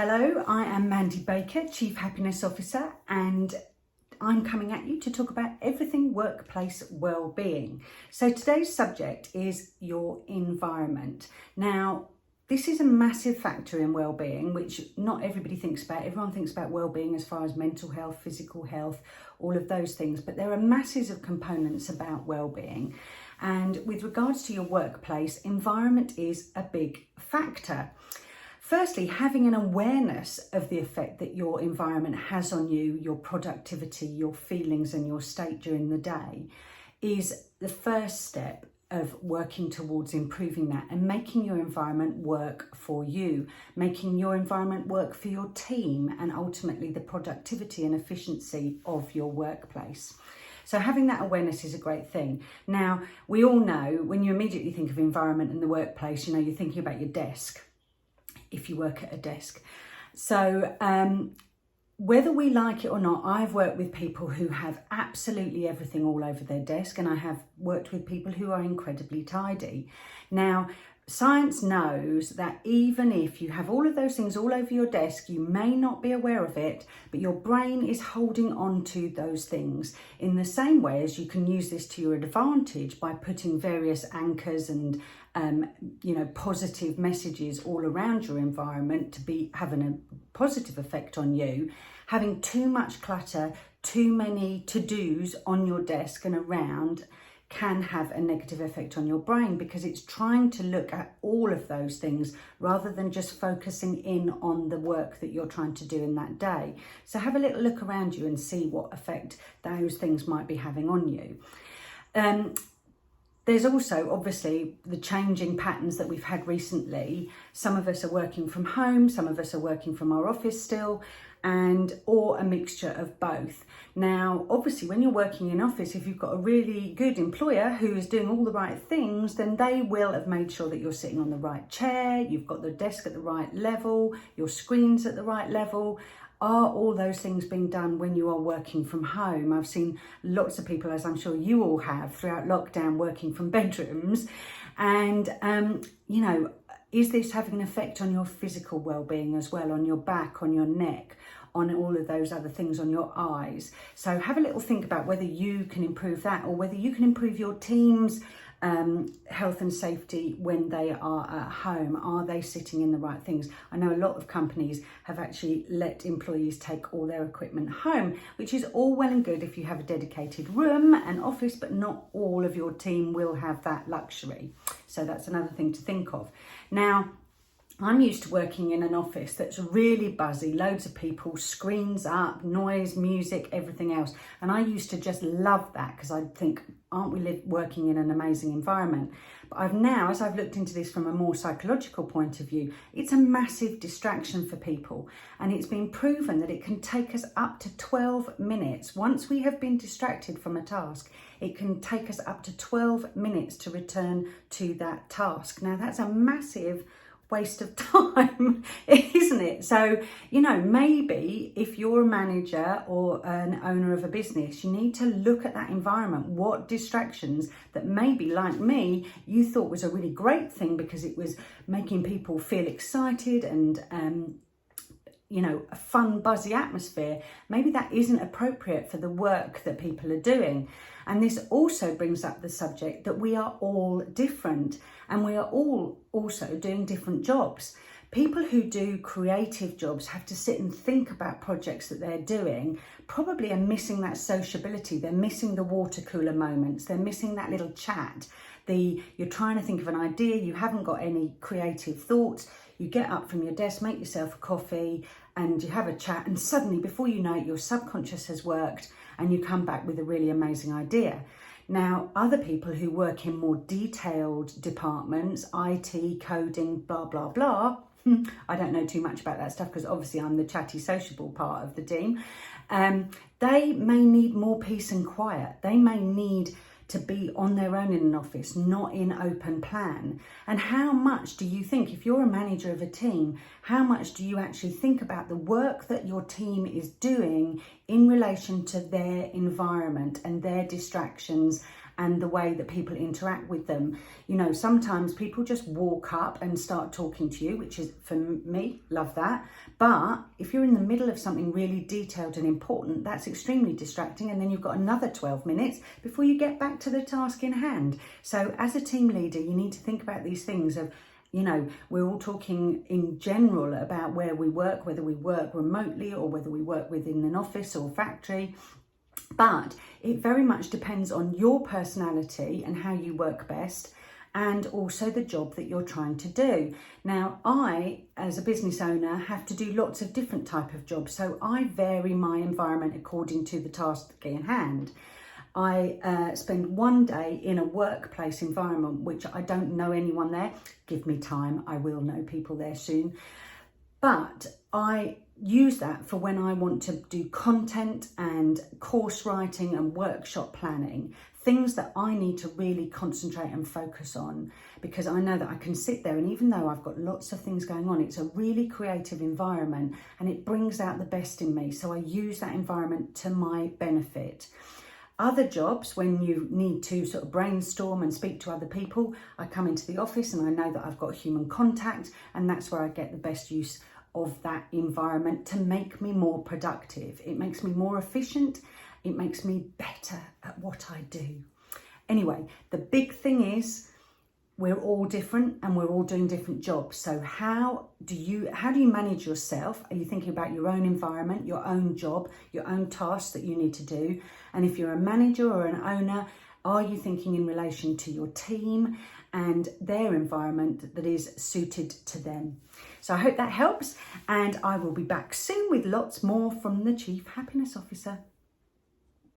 Hello, I am Mandy Baker, Chief Happiness Officer, and I'm coming at you to talk about everything workplace well-being. So today's subject is your environment. Now, this is a massive factor in well-being, which not everybody thinks about. Everyone thinks about well-being as far as mental health, physical health, all of those things, but there are masses of components about well-being. And with regards to your workplace, environment is a big factor. Firstly, having an awareness of the effect that your environment has on you, your productivity, your feelings and your state during the day is the first step of working towards improving that and making your environment work for you, making your environment work for your team and ultimately the productivity and efficiency of your workplace. So having that awareness is a great thing. Now, we all know when you immediately think of environment in the workplace, you're thinking about your desk, if you work at a desk. So whether we like it or not, I've worked with people who have absolutely everything all over their desk, and I have worked with people who are incredibly tidy. Now, science knows that even if you have all of those things all over your desk, you may not be aware of it, but your brain is holding on to those things in the same way as you can use this to your advantage by putting various anchors and positive messages all around your environment to be having a positive effect on you. Having too much clutter, too many to-dos on your desk and around can have a negative effect on your brain because it's trying to look at all of those things rather than just focusing in on the work that you're trying to do in that day. So have a little look around you and see what effect those things might be having on you. There's also obviously the changing patterns that we've had recently. Some of us are working from home, some of us are working from our office still, or a mixture of both. Now, obviously, when you're working in office, if you've got a really good employer who is doing all the right things, then they will have made sure that you're sitting on the right chair, you've got the desk at the right level, your screen's at the right level. Are all those things being done when you are working from home? I've seen lots of people, as I'm sure you all have, throughout lockdown working from bedrooms. And, is this having an effect on your physical well-being as well, on your back, on your neck, on all of those other things, on your eyes? So have a little think about whether you can improve that or whether you can improve your team's health and safety when they are at home. Are they sitting in the right things? I know a lot of companies have actually let employees take all their equipment home, which is all well and good if you have a dedicated room and office, but not all of your team will have that luxury. So that's another thing to think of. Now, I'm used to working in an office that's really buzzy, loads of people, screens up, noise, music, everything else. And I used to just love that because I'd think, aren't we working in an amazing environment? But I've now, as I've looked into this from a more psychological point of view, it's a massive distraction for people. And it's been proven that it can take us up to 12 minutes. Once we have been distracted from a task, it can take us up to 12 minutes to return to that task. Now, that's a massive waste of time, isn't it? So, maybe if you're a manager or an owner of a business, you need to look at that environment. What distractions that maybe, like me, you thought was a really great thing because it was making people feel excited and a fun, buzzy atmosphere. Maybe that isn't appropriate for the work that people are doing. And this also brings up the subject that we are all different and we are all also doing different jobs. People who do creative jobs have to sit and think about projects that they're doing, probably are missing that sociability. They're missing the water cooler moments. They're missing that little chat. You're trying to think of an idea. You haven't got any creative thoughts. You get up from your desk, make yourself a coffee and you have a chat. And suddenly, before you know it, your subconscious has worked and you come back with a really amazing idea. Now, other people who work in more detailed departments, IT, coding, blah, blah, blah, I don't know too much about that stuff because obviously I'm the chatty, sociable part of the team. They may need more peace and quiet. They may need to be on their own in an office, not in open plan. And how much do you think, if you're a manager of a team, how much do you actually think about the work that your team is doing in relation to their environment and their distractions and the way that people interact with them. You know, sometimes people just walk up and start talking to you, which is, for me, love that. But if you're in the middle of something really detailed and important, that's extremely distracting, and then you've got another 12 minutes before you get back to the task in hand. So as a team leader, you need to think about these things of, you know, we're all talking in general about where we work, whether we work remotely or whether we work within an office or factory. But it very much depends on your personality and how you work best, and also the job that you're trying to do. Now, I, as a business owner, have to do lots of different type of jobs. So I vary my environment according to the task in hand. I spend one day in a workplace environment, which I don't know anyone there. Give me time, I will know people there soon. But I use that for when I want to do content and course writing and workshop planning, things that I need to really concentrate and focus on, because I know that I can sit there, and even though I've got lots of things going on, it's a really creative environment and it brings out the best in me. So I use that environment to my benefit. Other jobs, when you need to sort of brainstorm and speak to other people, I come into the office and I know that I've got human contact, and that's where I get the best use of that environment to make me more productive. It makes me more efficient. It makes me better at what I do. Anyway, the big thing is we're all different and we're all doing different jobs. So how do you manage yourself? Are you thinking about your own environment, your own job, your own tasks that you need to do? And if you're a manager or an owner, are you thinking in relation to your team and their environment that is suited to them? So I hope that helps, and I will be back soon with lots more from the Chief Happiness Officer.